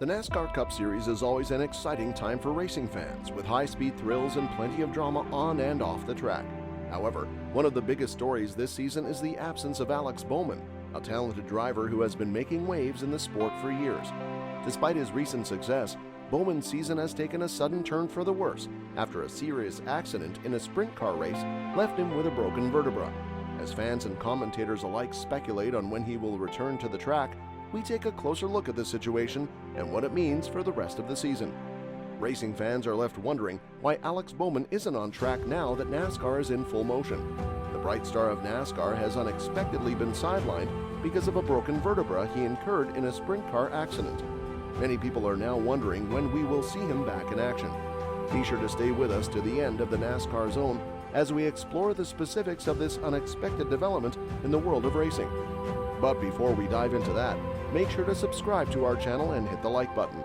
The NASCAR Cup Series is always an exciting time for racing fans, with high-speed thrills and plenty of drama on and off the track. However, one of the biggest stories this season is the absence of Alex Bowman, a talented driver who has been making waves in the sport for years. Despite his recent success, Bowman's season has taken a sudden turn for the worse after a serious accident in a sprint car race left him with a broken vertebra. As fans and commentators alike speculate on when he will return to the track, we take a closer look at the situation and what it means for the rest of the season. Racing fans are left wondering why Alex Bowman isn't on track now that NASCAR is in full motion. The bright star of NASCAR has unexpectedly been sidelined because of a broken vertebra he incurred in a sprint car accident. Many people are now wondering when we will see him back in action. Be sure to stay with us to the end of the NASCAR Zone as we explore the specifics of this unexpected development in the world of racing. But before we dive into that, make sure to subscribe to our channel and hit the like button.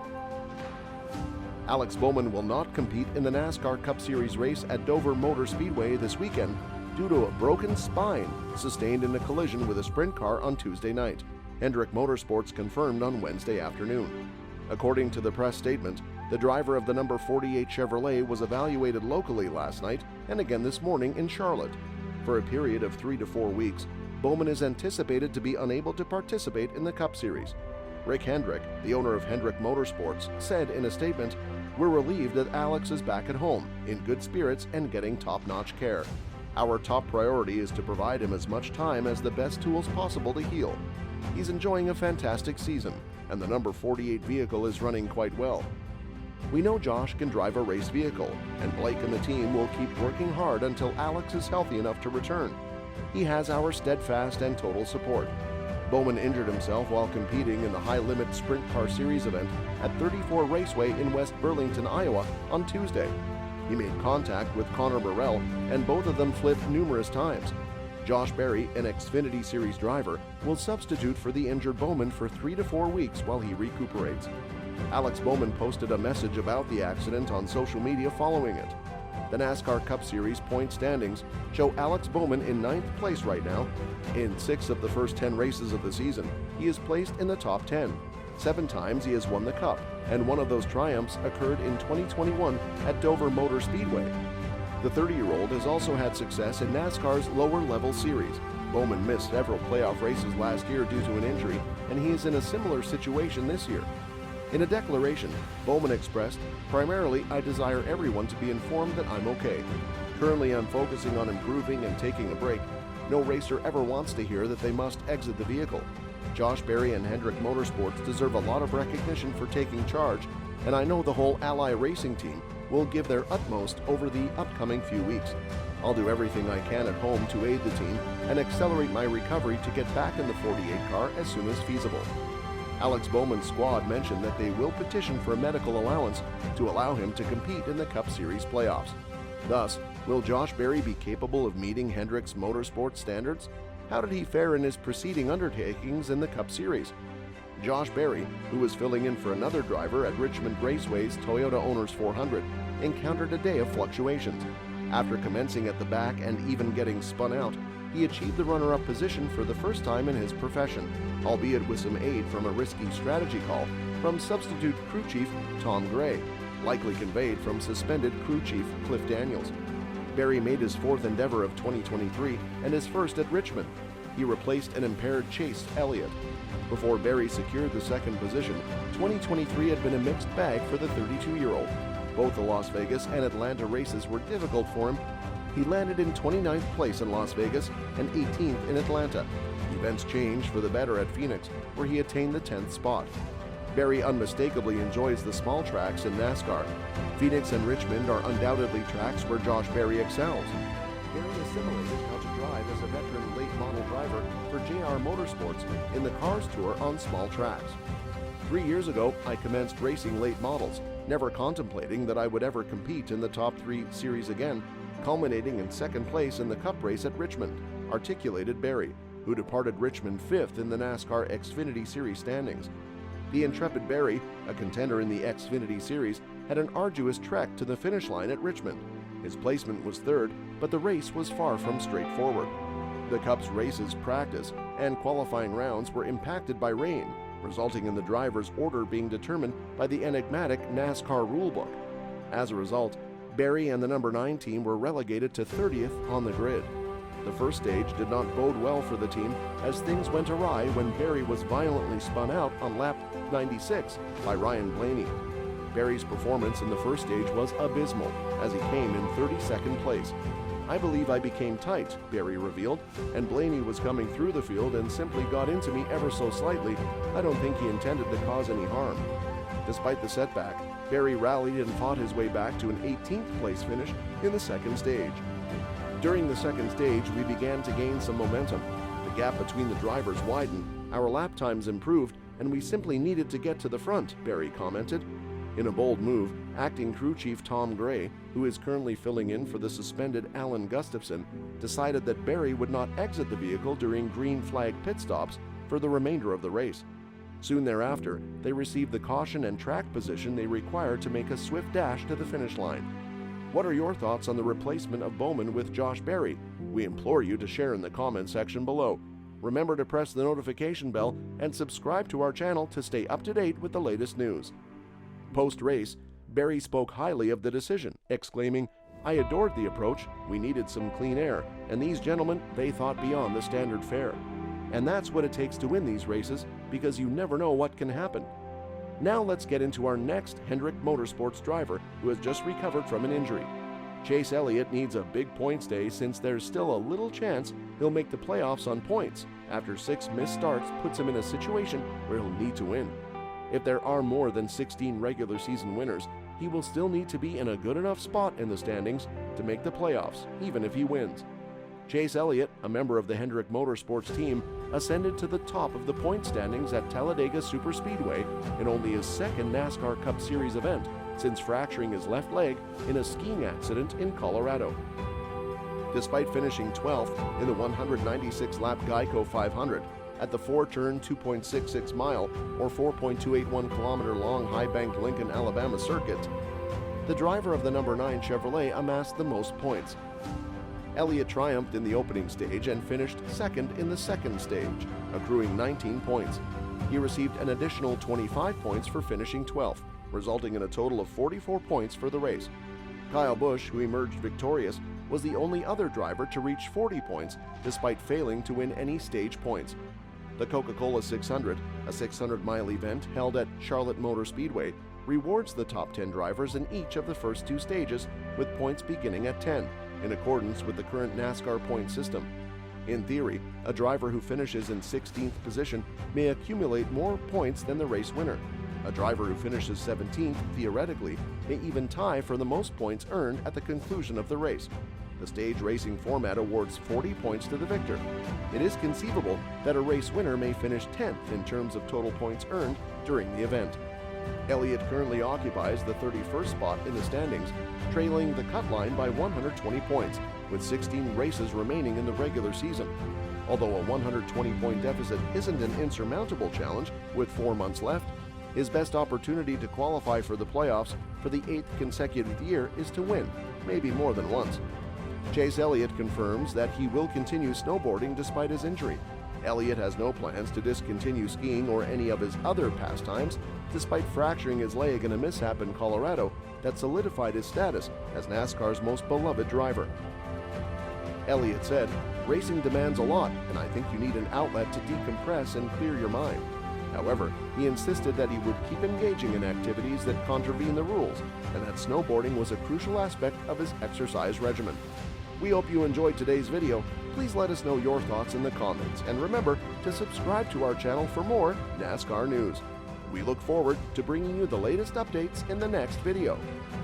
Alex Bowman will not compete in the NASCAR Cup Series race at Dover Motor Speedway this weekend due to a broken spine sustained in a collision with a sprint car on Tuesday night, Hendrick Motorsports confirmed on Wednesday afternoon. According to the press statement, the driver of the number 48 Chevrolet was evaluated locally last night and again this morning in Charlotte. For a period of 3 to 4 weeks, Bowman is anticipated to be unable to participate in the Cup Series. Rick Hendrick, the owner of Hendrick Motorsports, said in a statement, "We're relieved that Alex is back at home, in good spirits and getting top-notch care. Our top priority is to provide him as much time as the best tools possible to heal. He's enjoying a fantastic season, and the number 48 vehicle is running quite well. We know Josh can drive a race vehicle, and Blake and the team will keep working hard until Alex is healthy enough to return. He has our steadfast and total support." Bowman injured himself while competing in the high-limit Sprint Car Series event at 34 Raceway in West Burlington, Iowa on Tuesday. He made contact with Connor Burrell, and both of them flipped numerous times. Josh Berry, an Xfinity Series driver, will substitute for the injured Bowman for 3 to 4 weeks while he recuperates. Alex Bowman posted a message about the accident on social media following it. The NASCAR Cup Series point standings show Alex Bowman in 9th place right now. In 6 of the first 10 races of the season, he is placed in the top 10. 7 times he has won the Cup, and one of those triumphs occurred in 2021 at Dover Motor Speedway. The 30-year-old has also had success in NASCAR's lower-level series. Bowman missed several playoff races last year due to an injury, and he is in a similar situation this year. In a declaration, Bowman expressed, "Primarily, I desire everyone to be informed that I'm okay. Currently, I'm focusing on improving and taking a break. No racer ever wants to hear that they must exit the vehicle. Josh Berry and Hendrick Motorsports deserve a lot of recognition for taking charge, and I know the whole Ally Racing team will give their utmost over the upcoming few weeks. I'll do everything I can at home to aid the team and accelerate my recovery to get back in the 48 car as soon as feasible." Alex Bowman's squad mentioned that they will petition for a medical allowance to allow him to compete in the Cup Series playoffs. Thus, will Josh Berry be capable of meeting Hendrick's Motorsports standards? How did he fare in his preceding undertakings in the Cup Series? Josh Berry, who was filling in for another driver at Richmond Raceway's Toyota Owners 400, encountered a day of fluctuations. After commencing at the back and even getting spun out, he achieved the runner-up position for the first time in his profession, albeit with some aid from a risky strategy call from substitute crew chief Tom Gray, likely conveyed from suspended crew chief Cliff Daniels. Berry made his 4th endeavor of 2023 and his first at Richmond. He replaced an impaired Chase Elliott. Before Berry secured the 2nd position, 2023 had been a mixed bag for the 32-year-old. Both the Las Vegas and Atlanta races were difficult for him. He landed in 29th place in Las Vegas and 18th in Atlanta. Events changed for the better at Phoenix, where he attained the 10th spot. Berry unmistakably enjoys the small tracks in NASCAR. Phoenix and Richmond are undoubtedly tracks where Josh Berry excels. Berry assimilated how to drive as a veteran late-model driver for JR Motorsports in the Cars Tour on small tracks. 3 years ago, I commenced racing late models, never contemplating that I would ever compete in the top 3 series again, culminating in 2nd place in the Cup race at Richmond, articulated Berry, who departed Richmond 5th in the NASCAR Xfinity Series standings. The intrepid Berry, a contender in the Xfinity Series, had an arduous trek to the finish line at Richmond. His placement was 3rd, but the race was far from straightforward. The Cup's races, practice, and qualifying rounds were impacted by rain, resulting in the driver's order being determined by the enigmatic NASCAR rulebook. As a result, Berry and the number 9 team were relegated to 30th on the grid. The first stage did not bode well for the team as things went awry when Berry was violently spun out on lap 96 by Ryan Blaney. Berry's performance in the first stage was abysmal as he came in 32nd place. "I believe I became tight," Berry revealed, "and Blaney was coming through the field and simply got into me ever so slightly. I don't think he intended to cause any harm." Despite the setback, Berry rallied and fought his way back to an 18th place finish in the second stage. During the second stage, we began to gain some momentum. The gap between the drivers widened, our lap times improved, and we simply needed to get to the front, Berry commented. In a bold move, acting crew chief Tom Gray, who is currently filling in for the suspended Alan Gustafson, decided that Berry would not exit the vehicle during green flag pit stops for the remainder of the race. Soon thereafter, they received the caution and track position they required to make a swift dash to the finish line. What are your thoughts on the replacement of Bowman with Josh Berry? We implore you to share in the comment section below. Remember to press the notification bell and subscribe to our channel to stay up to date with the latest news. Post-race, Berry spoke highly of the decision, exclaiming, "I adored the approach, we needed some clean air, and these gentlemen, they thought beyond the standard fare. And that's what it takes to win these races, because you never know what can happen." Now let's get into our next Hendrick Motorsports driver who has just recovered from an injury. Chase Elliott needs a big points day since there's still a little chance he'll make the playoffs on points after 6 missed starts puts him in a situation where he'll need to win. If there are more than 16 regular season winners, he will still need to be in a good enough spot in the standings to make the playoffs, even if he wins. Chase Elliott, a member of the Hendrick Motorsports team, ascended to the top of the point standings at Talladega Superspeedway in only his second NASCAR Cup Series event since fracturing his left leg in a skiing accident in Colorado. Despite finishing 12th in the 196-lap Geico 500 at the 4-turn 2.66 mile or 4.281 kilometer long high-banked Lincoln, Alabama circuit, the driver of the number 9 Chevrolet amassed the most points. Elliott triumphed in the opening stage and finished second in the second stage, accruing 19 points. He received an additional 25 points for finishing 12th, resulting in a total of 44 points for the race. Kyle Busch, who emerged victorious, was the only other driver to reach 40 points despite failing to win any stage points. The Coca-Cola 600, a 600-mile event held at Charlotte Motor Speedway, rewards the top 10 drivers in each of the first 2 stages with points beginning at 10. In accordance with the current NASCAR point system. In theory, a driver who finishes in 16th position may accumulate more points than the race winner. A driver who finishes 17th, theoretically, may even tie for the most points earned at the conclusion of the race. The stage racing format awards 40 points to the victor. It is conceivable that a race winner may finish 10th in terms of total points earned during the event. Elliott currently occupies the 31st spot in the standings, trailing the cut line by 120 points, with 16 races remaining in the regular season. Although a 120-point deficit isn't an insurmountable challenge with 4 months left, his best opportunity to qualify for the playoffs for the 8th consecutive year is to win, maybe more than once. Chase Elliott confirms that he will continue snowboarding despite his injury. Elliott has no plans to discontinue skiing or any of his other pastimes, despite fracturing his leg in a mishap in Colorado that solidified his status as NASCAR's most beloved driver. Elliott said, "Racing demands a lot, and I think you need an outlet to decompress and clear your mind." However, he insisted that he would keep engaging in activities that contravene the rules, and that snowboarding was a crucial aspect of his exercise regimen. We hope you enjoyed today's video. Please let us know your thoughts in the comments, and remember to subscribe to our channel for more NASCAR news. We look forward to bringing you the latest updates in the next video.